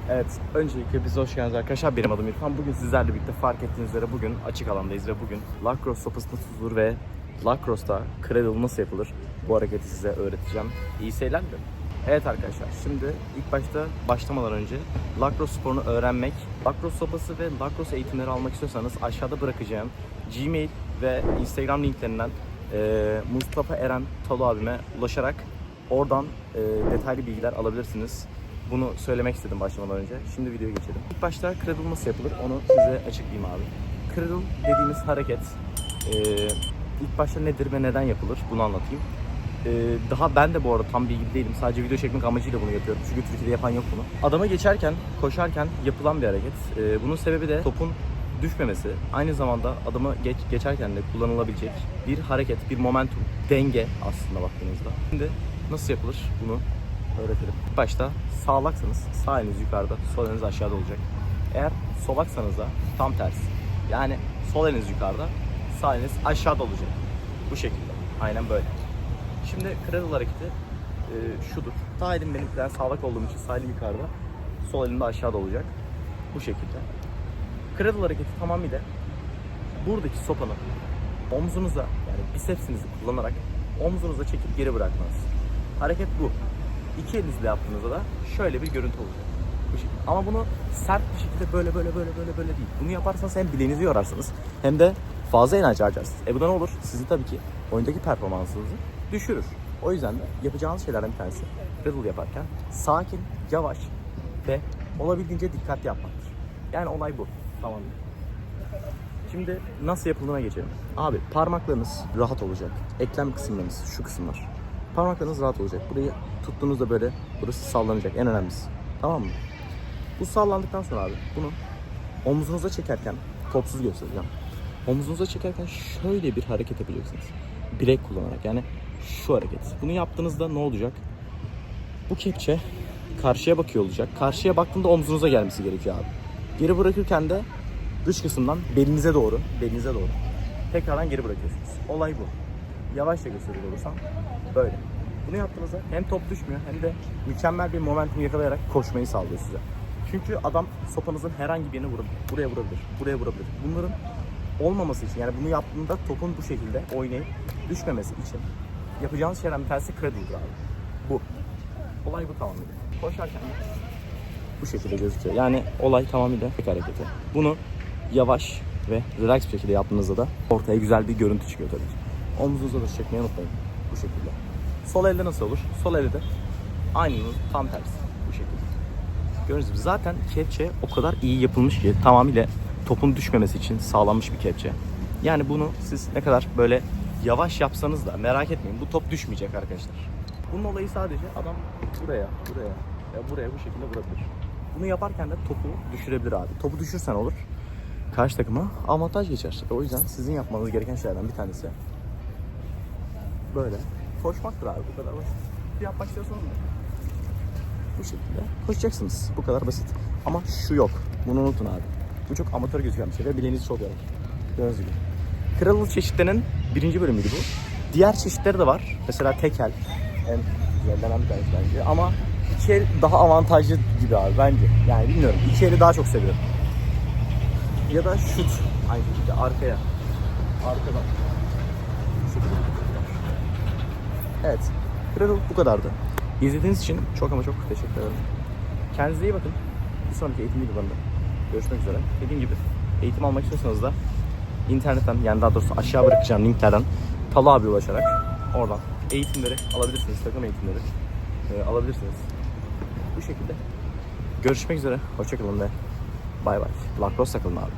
Evet, öncelikle bize hoş geldiniz arkadaşlar. Benim adım İrfan. Bugün sizlerle birlikte fark ettiğiniz üzere bugün açık alandayız ve bugün lacrosse sopası nasıl tutulur ve lacrosse'da cradle nasıl yapılır bu hareketi size öğreteceğim. İyi seyirler dilerim. Evet arkadaşlar, şimdi ilk başta başlamadan önce lacrosse sporunu öğrenmek, lacrosse sopası ve lacrosse eğitimleri almak istiyorsanız aşağıda bırakacağım Gmail ve Instagram linklerinden Mustafa Eren Talu abime ulaşarak oradan detaylı bilgiler alabilirsiniz. Bunu söylemek istedim başlamadan önce. Şimdi videoya geçelim. İlk başta cradle nasıl yapılır onu size açıklayayım abi. Cradle dediğimiz hareket ilk başta nedir ve neden yapılır bunu anlatayım. Daha ben de bu arada tam bilgili değilim. Sadece video çekmek amacıyla bunu yapıyorum. Çünkü Türkiye'de yapan yok bunu. Adama geçerken, koşarken yapılan bir hareket. Bunun sebebi de topun düşmemesi. Aynı zamanda adamı geçerken de kullanılabilecek bir hareket, bir momentum, denge aslında baktığınızda. Şimdi nasıl yapılır bunu öğretelim. İlk başta sağlaksanız sağ eliniz yukarıda, sol eliniz aşağıda olacak. Eğer solaksanız da tam tersi. Yani sol eliniz yukarıda, sağ eliniz aşağıda olacak. Bu şekilde. Aynen böyle. Şimdi cradle hareketi şudur. Sağ elim benim biraz sağlak olduğum için sağ elim yukarıda, sol elim de aşağıda olacak. Bu şekilde. Cradle hareketi tamamıyla buradaki sopanı omzunuza, yani bisepsinizi kullanarak omzunuza çekip geri bırakmanız. Hareket bu. İki elinizle yaptığınızda da şöyle bir görüntü olacak. Bu şekilde. Ama bunu sert bir şekilde böyle değil. Bunu yaparsanız hem bileğinizi yorarsınız hem de fazla enerji harcarsınız. Bu da ne olur? Sizin tabii ki oyundaki performansınızı düşürür. O yüzden de yapacağınız şeylerden bir tanesi cradle yaparken sakin, yavaş ve olabildiğince dikkatli yapmaktır. Yani olay bu. Tamam. Şimdi nasıl yapıldığına geçelim. Abi parmaklarınız rahat olacak. Eklem kısımlarınız, şu kısımlar. Parmaklarınız rahat olacak. Burayı tuttuğunuzda böyle burası sallanacak. En önemlisi. Tamam mı? Bu sallandıktan sonra abi bunu omuzunuza çekerken, topsuz göstereceğim. Omuzunuza çekerken şöyle bir hareket yapacaksınız. Bilek kullanarak, yani şu hareket. Bunu yaptığınızda ne olacak? Bu kepçe karşıya bakıyor olacak. Karşıya baktığında omzunuza gelmesi gerekiyor abi. Geri bırakırken de dış kısımdan belinize doğru tekrardan geri bırakıyorsunuz. Olay bu. Yavaşça gösteriyor olursam böyle. Bunu yaptığınızda hem top düşmüyor hem de mükemmel bir momentum yakalayarak koşmayı sağlıyor size. Çünkü adam sopanızın herhangi birine buraya vurabilir. Bunların olmaması için, yani bunu yaptığında topun bu şekilde oynayıp düşmemesi için yapacağınız şeylerden bir tanesi cradle'dır abi. Bu. Olay bu tamamıyla. Koşarken bu şekilde gözüküyor. Yani olay tamamıyla tek hareketi. Bunu yavaş ve relax bir şekilde yaptığınızda da ortaya güzel bir görüntü çıkıyor tabii ki. Omuzunuza da çekmeyi unutmayın. Bu şekilde. Sol elde nasıl olur? Sol elde de aynının tam tersi. Bu şekilde. Gördüğünüz gibi zaten kepçe o kadar iyi yapılmış ki tamamıyla topun düşmemesi için sağlanmış bir kepçe. Yani bunu siz ne kadar böyle yavaş yapsanız da merak etmeyin, bu top düşmeyecek arkadaşlar. Bunun olayı sadece adam buraya bu şekilde vurabilir. Bunu yaparken de topu düşürebilir abi. Topu düşürsen olur, karşı takıma avantaj geçer. O yüzden sizin yapmanız gereken şeylerden bir tanesi böyle koşmaktır abi, bu kadar basit. Yapmak istiyorsanız da bu şekilde koşacaksınız. Bu kadar basit. Ama şu yok. Bunu unutun abi. Bu çok amatör gözüken bir şey ve bileğinizi çok yorar. Gördüğünüz gibi. Cradle çeşitlerinin birinci bölümüydü bu. Diğer çeşitleri de var. Mesela tekel. En güzellenen bir tanesi bence. Ama iki el daha avantajlı gibi abi bence. Yani bilmiyorum. İki eli daha çok seviyorum. Ya da şut. Aynı şekilde arkaya. Arkadan. Bu şekilde. Evet. Cradle bu kadardı. İzlediğiniz için çok ama çok teşekkür ederim. Kendinize iyi bakın. Bir sonraki eğitim videolarında görüşmek üzere. Dediğim gibi eğitim almak istiyorsanız da internetten, yani daha doğrusu aşağı bırakacağım linklerden Talu abi ulaşarak oradan eğitimleri alabilirsiniz. Takım eğitimleri alabilirsiniz. Bu şekilde görüşmek üzere. Hoşçakalın ve bay bay. Lacrosse takılın abi.